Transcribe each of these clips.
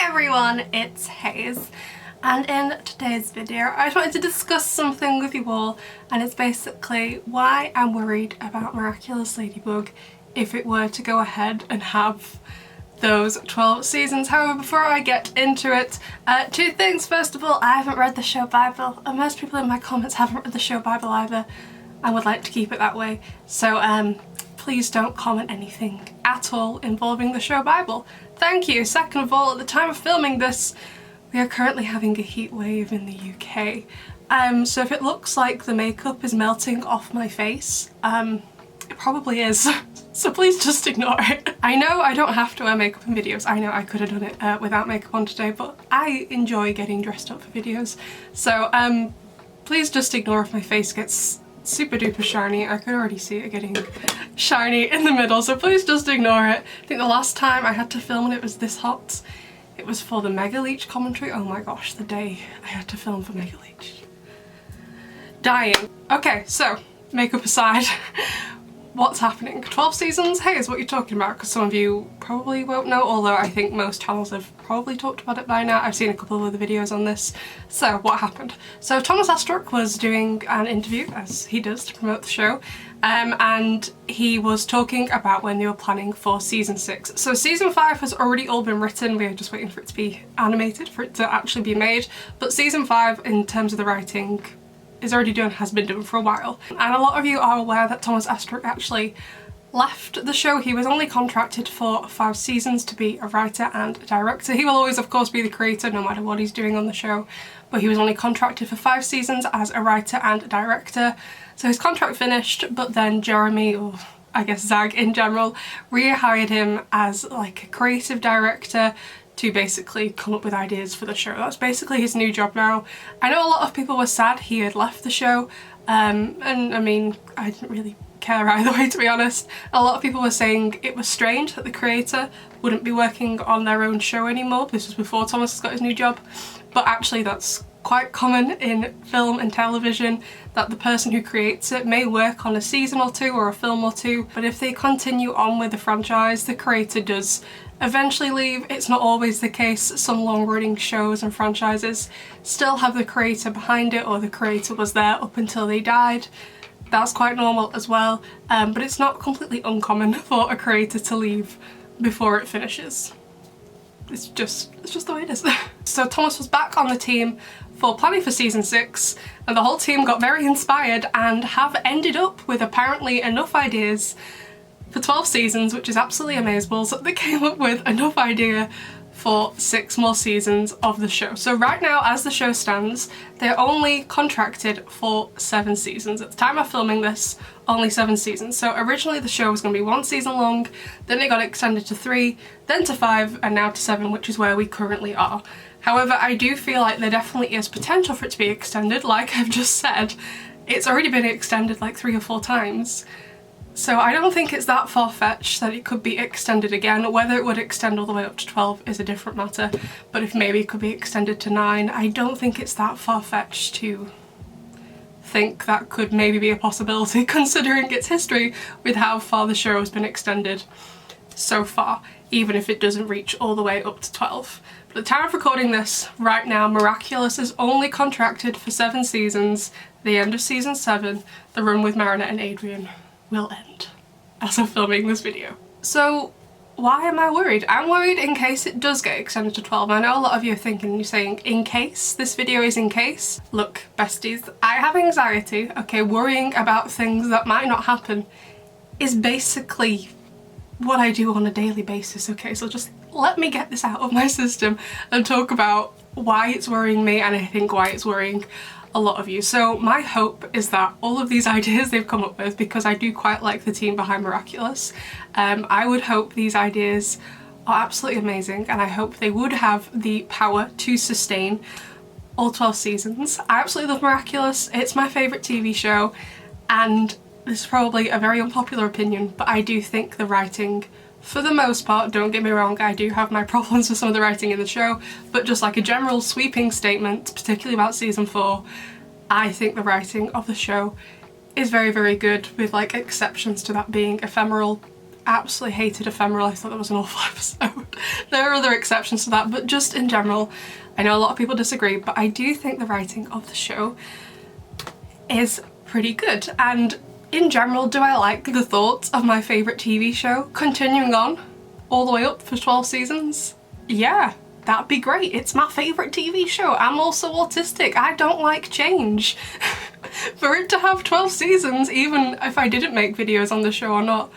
everyone, it's Hayes, and in today's video I just wanted to discuss something with you all, and it's basically why I'm worried about Miraculous Ladybug if it were to go ahead and have those 12 seasons. However, before I get into it, two things. First of all, I haven't read the show Bible, and most people in my comments haven't read the show Bible either and would like to keep it that way, so please don't comment anything at all involving the show Bible. Thank you. Second of all, at the time of filming this, we are currently having a heat wave in the UK. So if it looks like the makeup is melting off my face, it probably is. So please just ignore it. I know I don't have to wear makeup in videos. I know I could have done it without makeup on today, but I enjoy getting dressed up for videos. So please just ignore if my face gets super duper shiny. I could already see it getting shiny in the middle, so please just ignore it. I think the last time I had to film and it was this hot, it was for the Mega Leech commentary. Oh my gosh, the day I had to film for Mega Leech. Dying. Okay, so makeup aside, what's happening? 12 seasons? Hey, is what you're talking about, because some of you probably won't know, although I think most channels have probably talked about it by now. I've seen a couple of other videos on this. So what happened? So Thomas Astruc was doing an interview, as he does to promote the show, and he was talking about when they were planning for season 6. So season 5 has already all been written, we're just waiting for it to be animated, for it to actually be made, but season 5 in terms of the writing is already done, has been done for a while. And a lot of you are aware that Thomas Astruc actually left the show. He was only contracted for 5 seasons to be a writer and a director. He will always of course be the creator no matter what he's doing on the show, but he was only contracted for 5 seasons as a writer and a director. So his contract finished, but then Jeremy, or I guess Zag in general, rehired him as like a creative director to basically come up with ideas for the show. That's basically his new job now. I know a lot of people were sad he had left the show, and I mean, I didn't really care either way, to be honest. A lot of people were saying it was strange that the creator wouldn't be working on their own show anymore. This was before Thomas has got his new job, but actually that's quite common in film and television, that the person who creates it may work on a season or two or a film or two, but if they continue on with the franchise, the creator does eventually leave. It's not always the case. Some long-running shows and franchises still have the creator behind it, or the creator was there up until they died. That's quite normal as well, but it's not completely uncommon for a creator to leave before it finishes. It's just the way it is. So Thomas was back on the team for planning for season 6, and the whole team got very inspired and have ended up with apparently enough ideas for 12 seasons, which is absolutely amazeballs, that they came up with enough idea for 6 more seasons of the show. So right now, as the show stands, they're only contracted for 7 seasons. At the time of filming this, only 7 seasons. So originally the show was going to be 1 season long, then it got extended to 3, then to 5, and now to 7, which is where we currently are. However, I do feel like there definitely is potential for it to be extended. Like I've just said, it's already been extended like 3 or 4 times. So I don't think it's that far-fetched that it could be extended again. Whether it would extend all the way up to 12 is a different matter, but if maybe it could be extended to 9, I don't think it's that far-fetched to think that could maybe be a possibility, considering its history with how far the show has been extended so far, even if it doesn't reach all the way up to 12. But at the time of recording this, right now, Miraculous is only contracted for 7 seasons. The end of season 7, the run with Marinette and Adrian will end as I'm filming this video. So why am I worried? I'm worried in case it does get extended to 12. I know a lot of you are thinking, you're saying, in case? This video is in case? Look, besties, I have anxiety, okay? Worrying about things that might not happen is basically what I do on a daily basis, okay? So just let me get this out of my system and talk about why it's worrying me, and I think why it's worrying a lot of you. So my hope is that all of these ideas they've come up with, because I do quite like the team behind Miraculous, I would hope these ideas are absolutely amazing, and I hope they would have the power to sustain all 12 seasons. I absolutely love Miraculous. It's my favourite TV show, and this is probably a very unpopular opinion, but I do think the writing, for the most part, don't get me wrong, I do have my problems with some of the writing in the show, but just like a general sweeping statement, particularly about season 4, I think the writing of the show is very, very good, with like exceptions to that being ephemeral absolutely hated Ephemeral. I thought that was an awful episode. There are other exceptions to that, but just in general, I know a lot of people disagree, but I do think the writing of the show is pretty good. And in general, do I like the thoughts of my favourite TV show continuing on all the way up for 12 seasons? Yeah, that'd be great. It's my favourite TV show. I'm also autistic. I don't like change. For it to have 12 seasons, even if I didn't make videos on the show or not,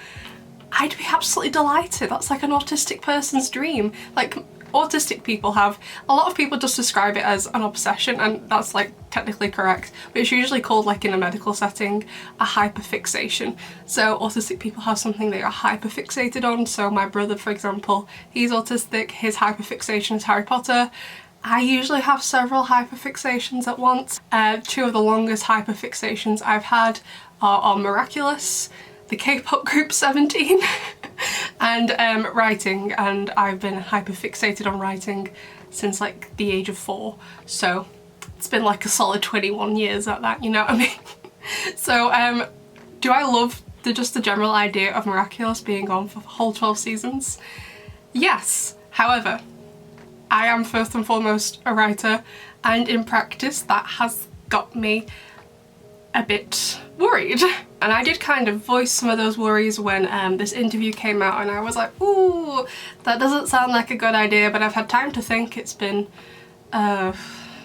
I'd be absolutely delighted. That's like an autistic person's dream. Like, autistic people have, a lot of people just describe it as an obsession, and that's like technically correct, but it's usually called, like in a medical setting, a hyperfixation. So autistic people have something they are hyperfixated on. So my brother, for example, he's autistic, his hyperfixation is Harry Potter. I usually have several hyperfixations at once. Two of the longest hyperfixations I've had are on Miraculous, the K-pop group 17, and writing, and I've been hyperfixated on writing since like the age of 4, so it's been like a solid 21 years at that, you know what I mean? So do I love just the general idea of Miraculous being on for the whole 12 seasons? Yes. However, I am first and foremost a writer, and in practice that has got me a bit worried. And I did kind of voice some of those worries when this interview came out, and I was like, ooh, that doesn't sound like a good idea, but I've had time to think. It's been, I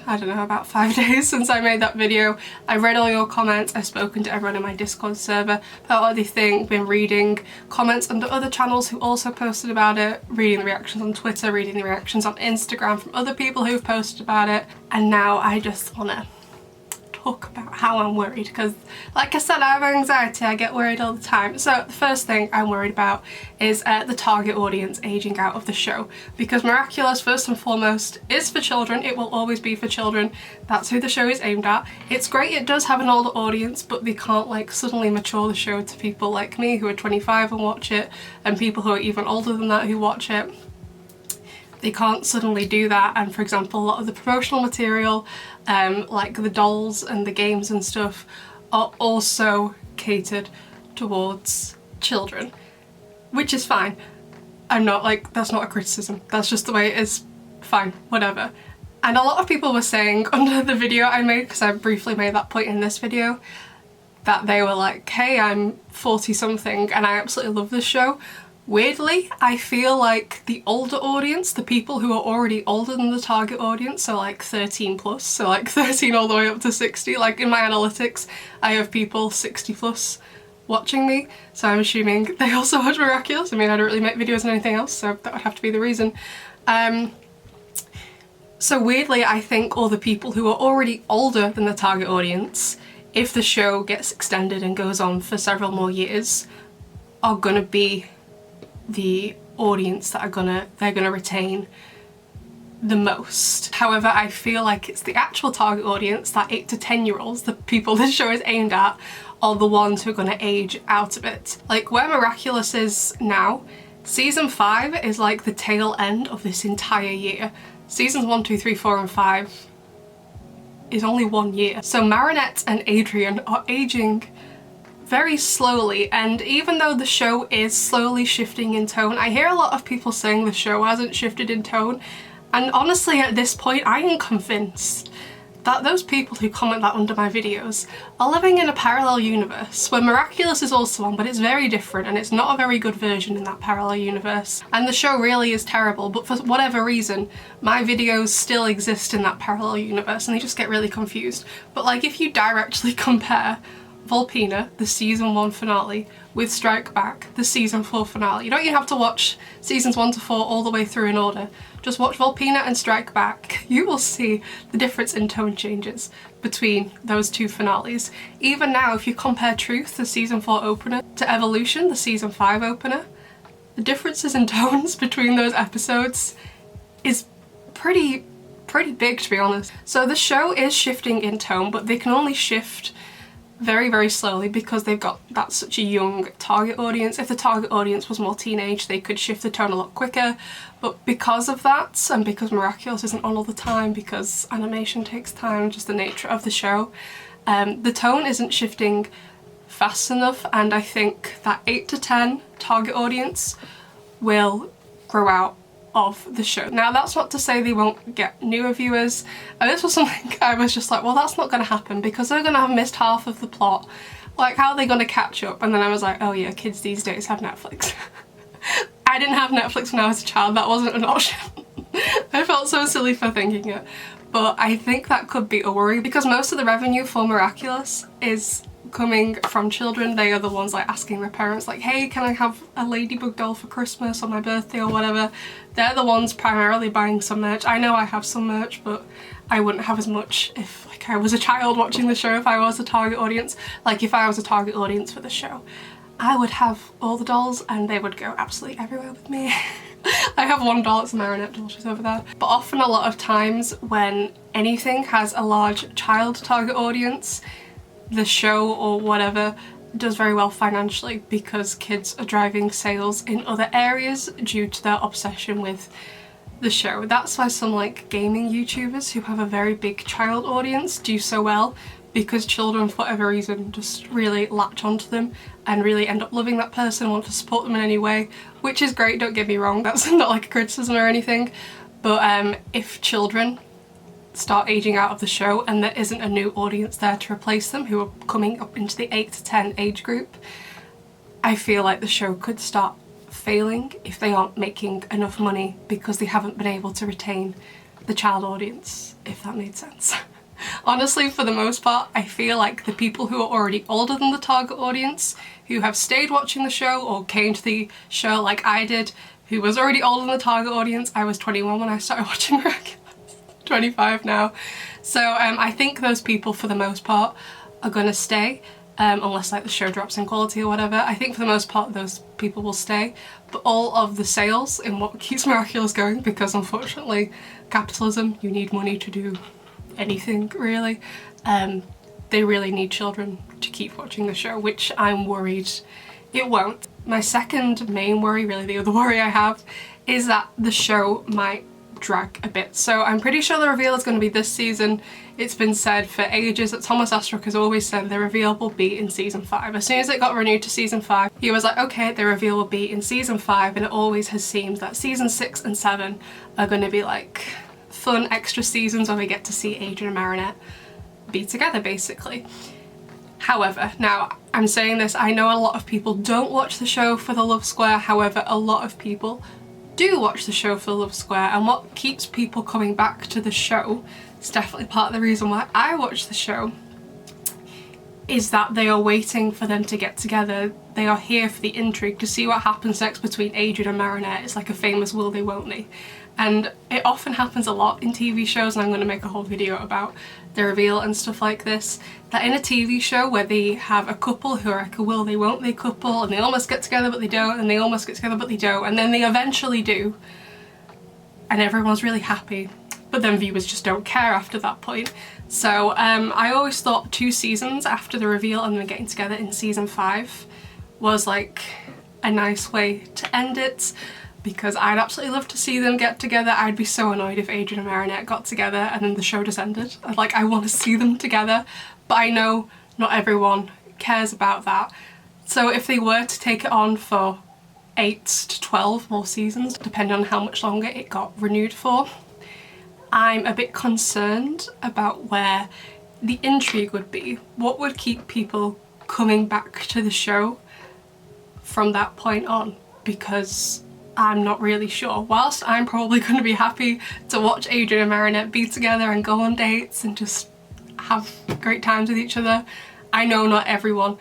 don't know, about 5 days since I made that video. I read all your comments, I've spoken to everyone in my Discord server about what they think, been reading comments under other channels who also posted about it, reading the reactions on Twitter, reading the reactions on Instagram from other people who've posted about it, and now I just wanna talk about how I'm worried, because like I said, I have anxiety, I get worried all the time. So the first thing I'm worried about is the target audience aging out of the show, because Miraculous, first and foremost, is for children. It will always be for children. That's who the show is aimed at. It's great it does have an older audience, but they can't like suddenly mature the show to people like me who are 25 and watch it, and people who are even older than that who watch it. They can't suddenly do that. And for example, a lot of the promotional material, like the dolls and the games and stuff, are also catered towards children, which is fine. I'm not like, that's not a criticism, that's just the way it is. Fine, whatever. And a lot of people were saying under the video I made, because I briefly made that point in this video, that they were like, hey, I'm 40 something and I absolutely love this show. Weirdly, I feel like the older audience, the people who are already older than the target audience, so like 13 plus, so like 13 all the way up to 60, like in my analytics I have people 60 plus watching me, so I'm assuming they also watch Miraculous. I mean, I don't really make videos on anything else, so that would have to be the reason. So weirdly, I think all the people who are already older than the target audience, if the show gets extended and goes on for several more years, are gonna be the audience that they're gonna retain the most. However, I feel like it's the actual target audience, that 8 to 10 year olds, the people this show is aimed at, are the ones who are gonna age out of it. Like where Miraculous is now, season 5 is like the tail end of this entire year. Seasons 1, 2, 3, 4 and 5 is only 1 year. So Marinette and Adrian are aging very slowly, and even though the show is slowly shifting in tone, I hear a lot of people saying the show hasn't shifted in tone, and honestly at this point I am convinced that those people who comment that under my videos are living in a parallel universe where Miraculous is also on, but it's very different and it's not a very good version in that parallel universe, and the show really is terrible, but for whatever reason my videos still exist in that parallel universe and they just get really confused. But like if you directly compare Volpina, the season 1 finale, with Strike Back, the season 4 finale. You don't even have to watch seasons 1 to 4 all the way through in order. Just watch Volpina and Strike Back. You will see the difference in tone changes between those two finales. Even now, if you compare Truth, the season 4 opener, to Evolution, the season 5 opener, the differences in tones between those episodes is pretty big, to be honest. So the show is shifting in tone, but they can only shift very, very slowly because they've got such a young target audience. If the target audience was more teenage, they could shift the tone a lot quicker, but because of that, and because Miraculous isn't on all the time, because animation takes time, just the nature of the show, the tone isn't shifting fast enough, and I think that 8 to 10 target audience will grow out of the show. Now that's not to say they won't get newer viewers, and this was something I was just like, well, that's not going to happen because they're going to have missed half of the plot. Like, how are they going to catch up? And then I was like, oh yeah, kids these days have Netflix. I didn't have Netflix when I was a child, that wasn't an option. I felt so silly for thinking it. But I think that could be a worry because most of the revenue for Miraculous is coming from children. They are the ones like asking their parents like, hey, can I have a Ladybug doll for Christmas or my birthday or whatever. They're the ones primarily buying some merch. I know I have some merch, but I wouldn't have as much if like I was a child watching the show, if I was a target audience. Like if I was a target audience for the show, I would have all the dolls and they would go absolutely everywhere with me. I have one doll, it's a marionette doll, she's over there. But often a lot of times when anything has a large child target audience, the show or whatever does very well financially because kids are driving sales in other areas due to their obsession with the show. That's why some like gaming YouTubers who have a very big child audience do so well, because children for whatever reason just really latch onto them and really end up loving that person, want to support them in any way, which is great, don't get me wrong, that's not like a criticism or anything. But if children start aging out of the show and there isn't a new audience there to replace them who are coming up into the 8 to 10 age group, I feel like the show could start failing if they aren't making enough money because they haven't been able to retain the child audience, if that made sense. Honestly, for the most part, I feel like the people who are already older than the target audience, who have stayed watching the show or came to the show like I did, who was already older than the target audience. I was 21 when I started watching Miraculous, 25 now. So I think those people for the most part are gonna stay, unless like the show drops in quality or whatever. I think for the most part those people will stay, but all of the sales in what keeps Miraculous going, because unfortunately capitalism, you need money to do anything really, they really need children to keep watching the show, which I'm worried it won't. My second main worry, really the other worry I have, is that the show might drag a bit. So I'm pretty sure the reveal is going to be this season. It's been said for ages that Thomas Astruc has always said the reveal will be in season 5. As soon as it got renewed to season 5, he was like, okay, the reveal will be in season 5, and it always has seemed that season 6 and 7 are going to be like fun extra seasons where we get to see Adrian and Marinette be together basically. However, now I'm saying this, I know a lot of people don't watch the show for the love square, however a lot of people do watch the show for the love square, and what keeps people coming back to the show, it's definitely part of the reason why I watch the show, is that they are waiting for them to get together. They are here for the intrigue, to see what happens next between Adrian and Marinette. It's like a famous will they won't they. And it often happens a lot in TV shows, and I'm going to make a whole video about the reveal and stuff like this, that in a TV show where they have a couple who are like a will they won't they couple, and they almost get together but they don't, and they almost get together but they don't, and then they eventually do, and everyone's really happy, but then viewers just don't care after that point. So I always thought 2 seasons after the reveal and then getting together in season 5 was like a nice way to end it, because I'd absolutely love to see them get together. I'd be so annoyed if Adrian and Marinette got together and then the show just ended. Like, I want to see them together, but I know not everyone cares about that. So if they were to take it on for 8 to 12 more seasons, depending on how much longer it got renewed for, I'm a bit concerned about where the intrigue would be. What would keep people coming back to the show from that point on? Because I'm not really sure. Whilst I'm probably going to be happy to watch Adrian and Marinette be together and go on dates and just have great times with each other, I know not everyone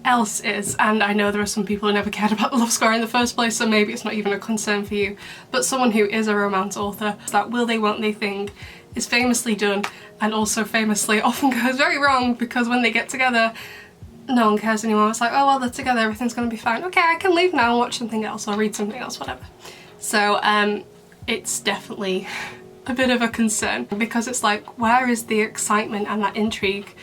else is, and I know there are some people who never cared about the love square in the first place, so maybe it's not even a concern for you. But someone who is a romance author, that will they won't they thing is famously done, and also famously often goes very wrong, because when they get together no one cares anymore. It's like, oh well, they're together, everything's gonna be fine. Okay, I can leave now and watch something else or read something else, whatever. So it's definitely a bit of a concern, because it's like, where is the excitement and that intrigue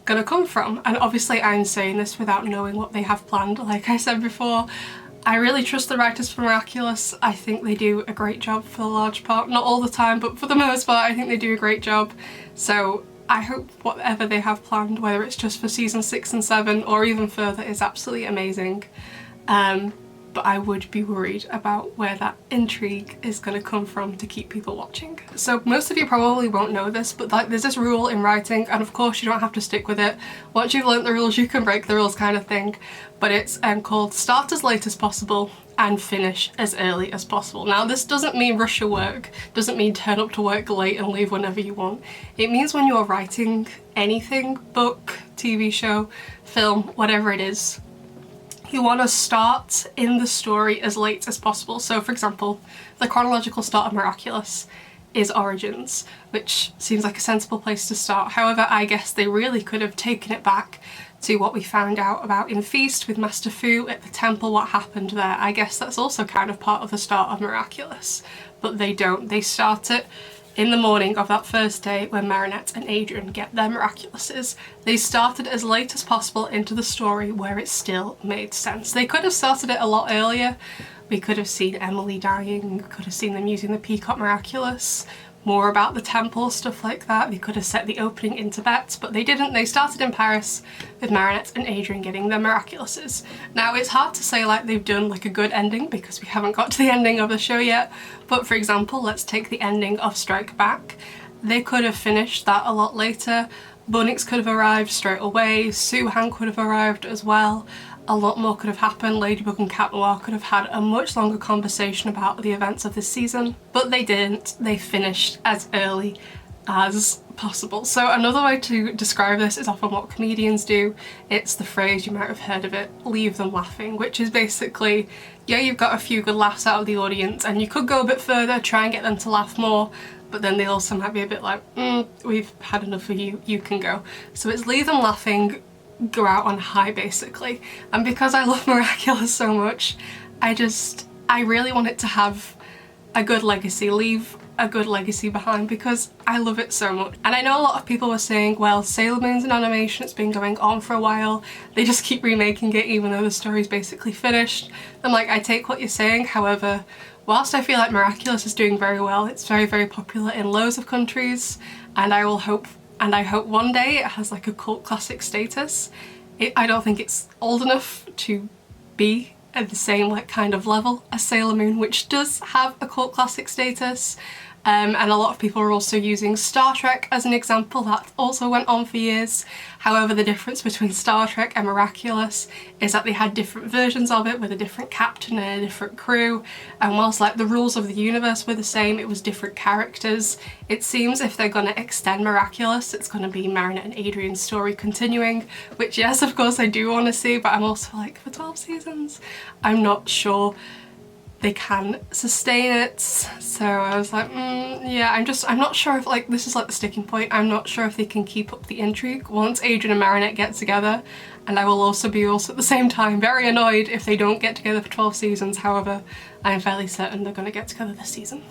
gonna come from? And obviously I'm saying this without knowing what they have planned. Like I said before, I really trust the writers for Miraculous. I think they do a great job for the large part. Not all the time, but for the most part I think they do a great job. So I hope whatever they have planned, whether it's just for season 6 and 7 or even further, is absolutely amazing. But I would be worried about where that intrigue is going to come from to keep people watching. So most of you probably won't know this, but like there's this rule in writing, and of course you don't have to stick with it. Once you've learnt the rules you can break the rules kind of thing, but it's called start as late as possible and finish as early as possible. Now this doesn't mean rush your work, doesn't mean turn up to work late and leave whenever you want. It means when you're writing anything, book, TV show, film, whatever it is, you want to start in the story as late as possible. So for example, the chronological start of Miraculous is Origins, which seems like a sensible place to start. However, I guess they really could have taken it back to what we found out about in Feast with Master Fu at the temple, what happened there. I guess that's also kind of part of the start of Miraculous, but they don't. They start it in the morning of that first day when Marinette and Adrian get their Miraculouses. They started as late as possible into the story where it still made sense. They could have started it a lot earlier. We could have seen Emily dying, could have seen them using the Peacock Miraculous, more about the temple, stuff like that. They could have set the opening in Tibet, but they didn't. They started in Paris with Marinette and Adrian getting their Miraculouses. Now it's hard to say like they've done like a good ending because we haven't got to the ending of the show yet, but for example, let's take the ending of Strike Back. They could have finished that a lot later. Bunnix could have arrived straight away, Suhan could have arrived as well. A lot more could have happened. Ladybug and Cat Noir could have had a much longer conversation about the events of this season, but they didn't. They finished as early as possible. So another way to describe this is often what comedians do. It's the phrase, you might have heard of it, leave them laughing, which is basically, yeah, you've got a few good laughs out of the audience and you could go a bit further, try and get them to laugh more, but then they also might be a bit like, we've had enough of you, you can go. So it's leave them laughing, go out on high basically. And because I love Miraculous so much, I really want it to have a good legacy, leave a good legacy behind, because I love it so much. And I know a lot of people were saying, well, Sailor Moon's an animation, it's been going on for a while, they just keep remaking it even though the story's basically finished. I'm like, I take what you're saying, however, whilst I feel like Miraculous is doing very well, it's very, very popular in loads of countries, and I hope one day it has like a cult classic status. I don't think it's old enough to be at the same like kind of level as Sailor Moon, which does have a cult classic status. And a lot of people are also using Star Trek as an example. That also went on for years. However, the difference between Star Trek and Miraculous is that they had different versions of it with a different captain and a different crew, and whilst like the rules of the universe were the same, it was different characters. It seems if they're going to extend Miraculous, it's going to be Marinette and Adrian's story continuing, which yes, of course I do want to see, but I'm also like, for 12 seasons, I'm not sure they can sustain it. So I was like, yeah, I'm not sure if like this is like the sticking point. I'm not sure if they can keep up the intrigue once Adrian and Marinette get together, and I will also be at the same time very annoyed if they don't get together for 12 seasons. However, I'm fairly certain they're going to get together this season.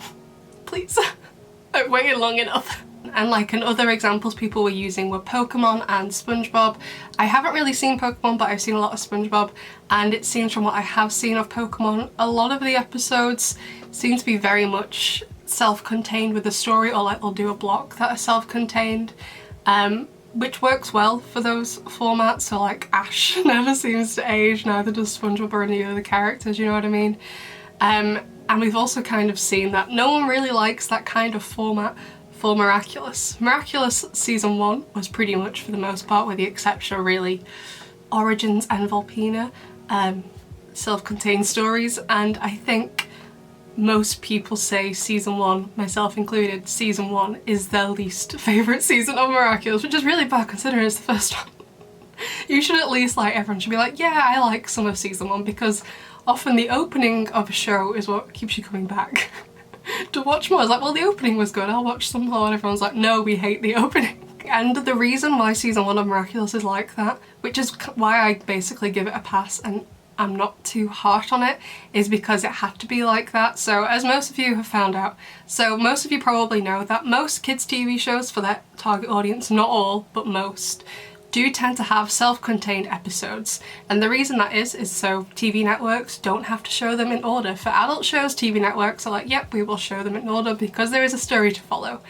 Please. I've waited long enough. And like in other examples people were using were Pokemon and SpongeBob. I haven't really seen Pokemon, but I've seen a lot of SpongeBob, and it seems from what I have seen of Pokemon, a lot of the episodes seem to be very much self-contained with the story, or like they'll do a block that are self-contained, which works well for those formats. So like Ash never seems to age, neither does SpongeBob or any of the characters, you know what I mean? And we've also kind of seen that no one really likes that kind of format for Miraculous. Miraculous season 1 was pretty much, for the most part, with the exception of really Origins and Volpina, Self-Contained Stories, and I think most people say season 1, myself included, season 1 is their least favourite season of Miraculous, which is really bad considering it's the first one. You should at least, like, everyone should be like, yeah, I like some of season 1, because often the opening of a show is what keeps you coming back to watch more. I was like, well, the opening was good, I'll watch some more, and everyone's like, no, we hate the opening. And the reason why season 1 of Miraculous is like that, which is why I basically give it a pass and I'm not too harsh on it, is because it had to be like that. So as most of you have found out, so most of you probably know that most kids TV shows for their target audience, not all, but most, do tend to have self-contained episodes, and the reason that is so TV networks don't have to show them in order. For adult shows, TV networks are like, yep, we will show them in order because there is a story to follow.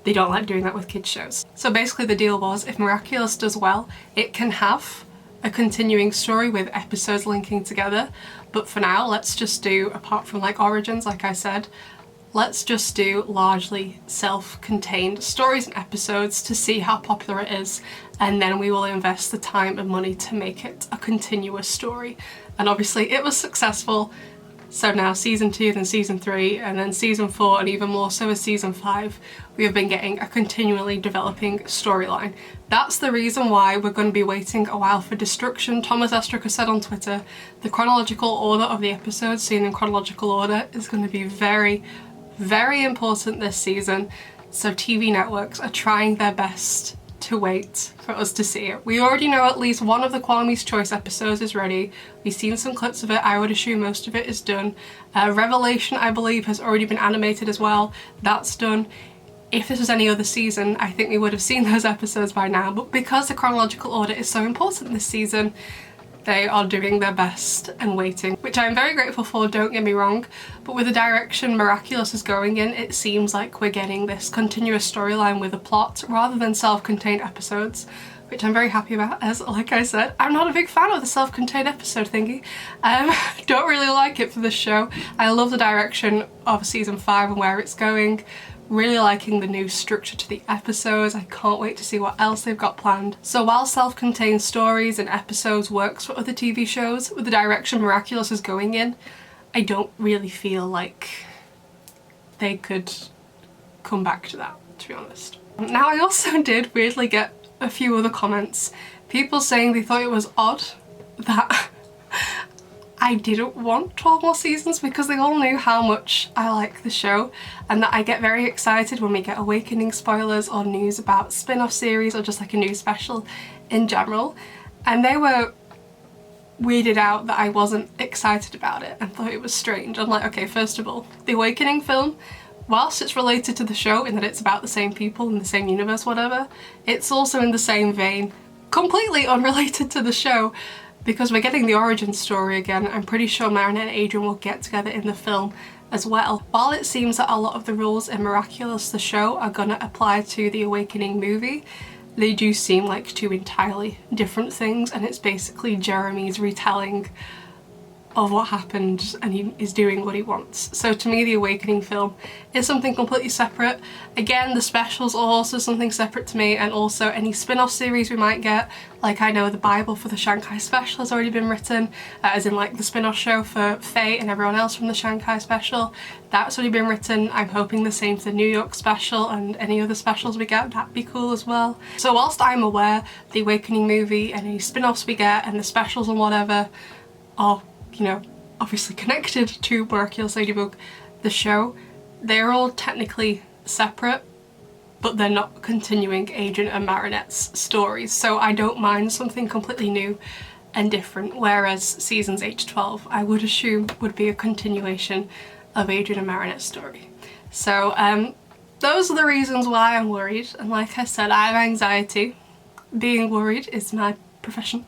they don't like doing that with kids shows. So basically the deal was, if Miraculous does well, it can have a continuing story with episodes linking together, but for now let's just do, apart from like Origins like I said, let's just do largely self-contained stories and episodes to see how popular it is, and then we will invest the time and money to make it a continuous story. And obviously it was successful, so now season 2, then season 3, and then season 4, and even more so as season 5, we have been getting a continually developing storyline. That's the reason why we're going to be waiting a while for Destruction. Thomas Estricker said on Twitter, the chronological order of the episodes seen in chronological order is going to be very, very important this season, so TV networks are trying their best to wait for us to see it. We already know at least one of the Kwame's Choice episodes is ready. We've seen some clips of it. I would assume most of it is done. Revelation, I believe, has already been animated as well. That's done. If this was any other season, I think we would have seen those episodes by now, but because the chronological order is so important this season, they are doing their best and waiting, which I'm very grateful for, don't get me wrong, but with the direction Miraculous is going in, it seems like we're getting this continuous storyline with a plot rather than self-contained episodes, which I'm very happy about, as like I said, I'm not a big fan of the self-contained episode thingy. Don't really like it for this show. I love the direction of season 5 and where it's going. Really liking the new structure to the episodes. I can't wait to see what else they've got planned. So while self-contained stories and episodes works for other TV shows, with the direction Miraculous is going in, I don't really feel like they could come back to that, to be honest. Now I also did weirdly get a few other comments. People saying they thought it was odd that I didn't want 12 more seasons because they all knew how much I like the show, and that I get very excited when we get Awakening spoilers or news about spin-off series or just like a new special in general, and they were weirded out that I wasn't excited about it and thought it was strange. I'm like, okay, first of all, the Awakening film, whilst it's related to the show in that it's about the same people in the same universe, whatever, it's also in the same vein, completely unrelated to the show, because we're getting the origin story again. I'm pretty sure Marinette and Adrian will get together in the film as well. While it seems that a lot of the rules in Miraculous the show are gonna apply to the Awakening movie, they do seem like two entirely different things, and it's basically Jeremy's retelling of what happened and he is doing what he wants. So to me the Awakening film is something completely separate. Again, the specials are also something separate to me, and also any spin-off series we might get. Like I know the Bible for the Shanghai special has already been written, as in like the spin-off show for Faye and everyone else from the Shanghai special. That's already been written. I'm hoping the same for the New York special and any other specials we get, that'd be cool as well. So whilst I'm aware the Awakening movie and any spin-offs we get and the specials and whatever are, you know, obviously connected to Miraculous Ladybug, the show, they're all technically separate, but they're not continuing Agent and Marinette's stories, so I don't mind something completely new and different, whereas seasons 8 to 12 I would assume would be a continuation of Adrian and Marinette's story. So those are the reasons why I'm worried, and like I said, I have anxiety. Being worried is my profession.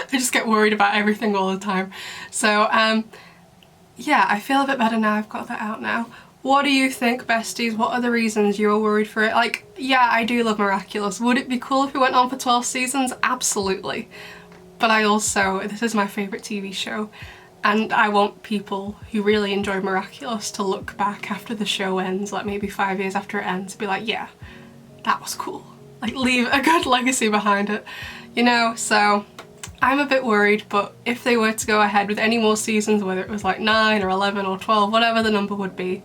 I just get worried about everything all the time. So yeah, I feel a bit better now I've got that out now. What do you think, besties? What are the reasons you're worried for it? Like, yeah, I do love Miraculous. Would it be cool if it went on for 12 seasons? Absolutely. But I also, this is my favourite TV show, and I want people who really enjoy Miraculous to look back after the show ends, like maybe 5 years after it ends, be like, yeah, that was cool. Like, leave a good legacy behind it, you know? So I'm a bit worried, but if they were to go ahead with any more seasons, whether it was like 9 or 11 or 12, whatever the number would be,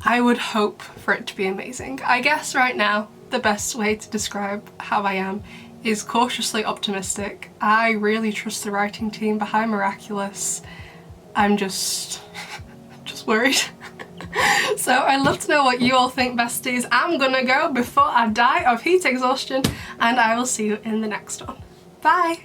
I would hope for it to be amazing. I guess right now the best way to describe how I am is cautiously optimistic. I really trust the writing team behind Miraculous. I'm just worried. So I'd love to know what you all think, besties. I'm gonna go before I die of heat exhaustion, and I will see you in the next one. Bye!